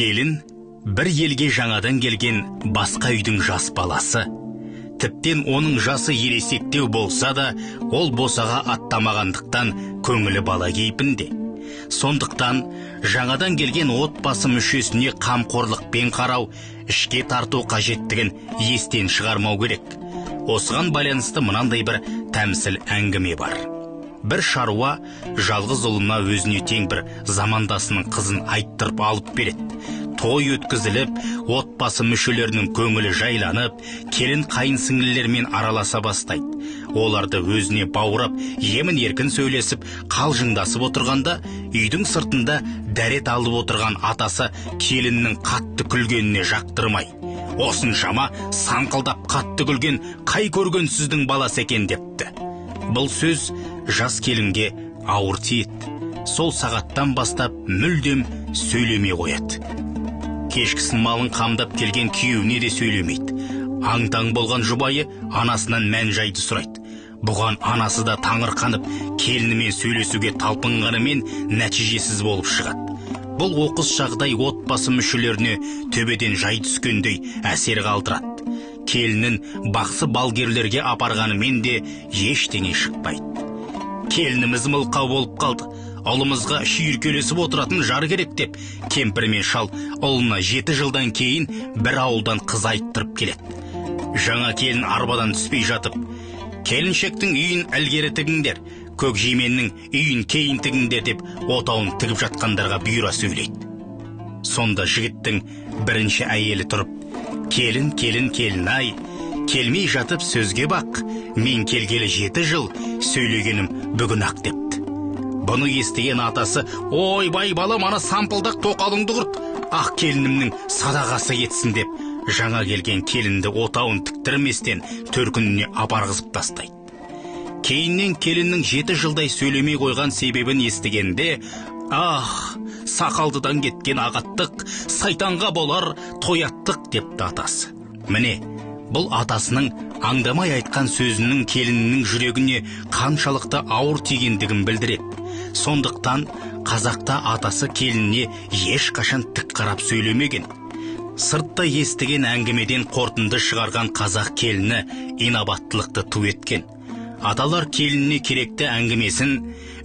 Келін бір елге жаңадан келген басқа үйдің жас баласы. Тіптен оның жасы ересектеу болса да, ол босаға аттамағандықтан көңілі бала кейпінде. Сондықтан жаңадан келген отбасы мүшесіне қамқорлықпен қарау, ішке тарту қажеттігін естен шығармау керек. Осыған байланысты мынандай бір тәмсіл әңгіме бар. Бір шаруа жалғыз ұлына өзіне тең бір замандасының қызын айттырып алып береді. Той өткізіліп, отбасы мүшелерінің көңілі жайланып, келін қайынсіңлілермен араласа бастайды. Оларды өзіне баурап, емін-еркін сөйлесіп, қалжыңдасып отырғанда, үйдің сыртында дәрет алып отырған атасы келіннің қатты күлгеніне жақтырмай, осыншама саңқылдап қатты күлген қай көрген сіздің баласы екен депті. Бұл сөз жас келінге ауыр тиеді. Сол сағаттан бастап мүлдем сөйлемей қояды. Кешкісін малын қамдап келген күйеуіне де сөйлемейді. Аң-таң болған жұбайы анасынан мән-жайды сұрайды. Бұған анасы да таңырқанып, келінімен сөйлесуге талпынғанымен нәтижесіз болып шығады. Бұл оқыс жағдай отбасы мүшелеріне төбеден жай түскендей әсер қалдырады. Келінін бақсы балгерлерге апарғанымен де ештеңе шықпайды. Келініміз мылқау болып қалды. Ұлымызға шүйіркелесіп отыратын жар керек деп, кемпір мен шал ұлына 7 жылдан кейін бір ауылдан қыз айттырып келеді. Жаңа келін арбадан түспей жатып, келіншектің үйін ілгері тігіңдер, көкжименнің үйін кейін тігіңдер деп отауын тігіп жатқандарға бұйыра сөйлейді. Сонда жігіттің бірінші әйелі тұрып, келін ай, келмей жатып сөзге бақ, мен келгелі 7 жыл, сөйлегенім бүгін ақ депті. Бұны естіген атасы, ойбай балам, ана сампылдақ тоқалыңды құрт, ақ келінімнің садағасы кетсін деп, жаңа келген келінді отауын тіктірместен төркініне апарғызып тастайды. Кейіннен келіннің 7 жылдай сөйлемей қойған себебін естігенде, сақалдыдан кеткен ағаттық, сайтанға болар тояттық депті атасы. Міне, бұл атасының аңдамай айтқан сөзінің келінінің жүрегіне қаншалықты ауыр тигендігін білдіреді. Сондықтан қазақта атасы келініне ешқашан тік қарап сөйлемеген. Сыртта естіген әңгімеден қорытынды шығарған қазақ келіні инабаттылықты ту еткен. Аталар келініне керекті әңгімесін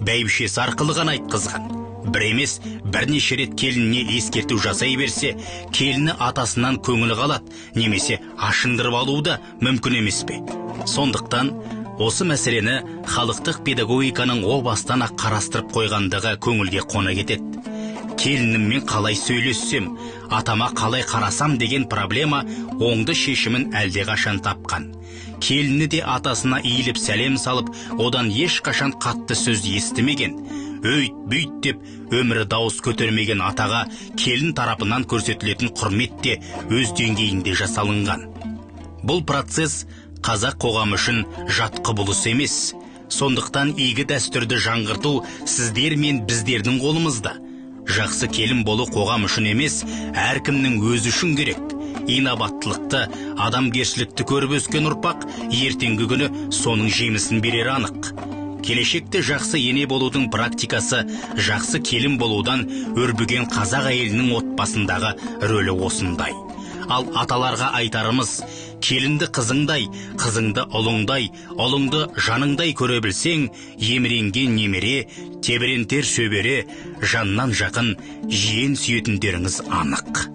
бәйбішесі арқылы ғана айтқызған. Бір емес, бірнеше рет келініне ескерту жасай берсе, келіні атасынан көңілі қалады, немесе ашындырып алуы да мүмкін емес пе? Сондықтан осы мәселені халықтық педагогиканың о бастан-ақ қарастырып қойғандығы көңілге қона кетеді. Келініммен қалай сөйлессем, атама қалай қарасам деген проблема оңды шешімін әлдеқашан тапқан. Келіні де атасына иіліп сәлем салып, одан ешқашан қатты сөз естімеген. Өйт, бүйт деп өмірі дауыс көтермеген атаға келін тарапынан көрсетілетін құрмет те өз деңгейінде жасалынған. Бұл процесс қазақ қоғамы үшін жат құбылыс емес. Сондықтан игі дәстүрді жаңғырту сіздер мен біздердің қолымызда. Жақсы келін болу қоғам үшін емес, әркімнің өзі үшін керек. Инабаттылықты, адамгершілікті көріп өскен ұрпақ ертеңгі күні соның жемісін берері анық. Келешекте жақсы ене болудың практикасы жақсы келін болудан өрбіген қазақ әйелінің отбасындағы рөлі осындай. Ал аталарға айтарымыз, келінді қызыңдай, қызыңды ұлыңдай, ұлыңды жаныңдай көре білсең, еміренген немере, тебірентер шөбере, жаннан жақын жиен сүйетіндеріңіз анық.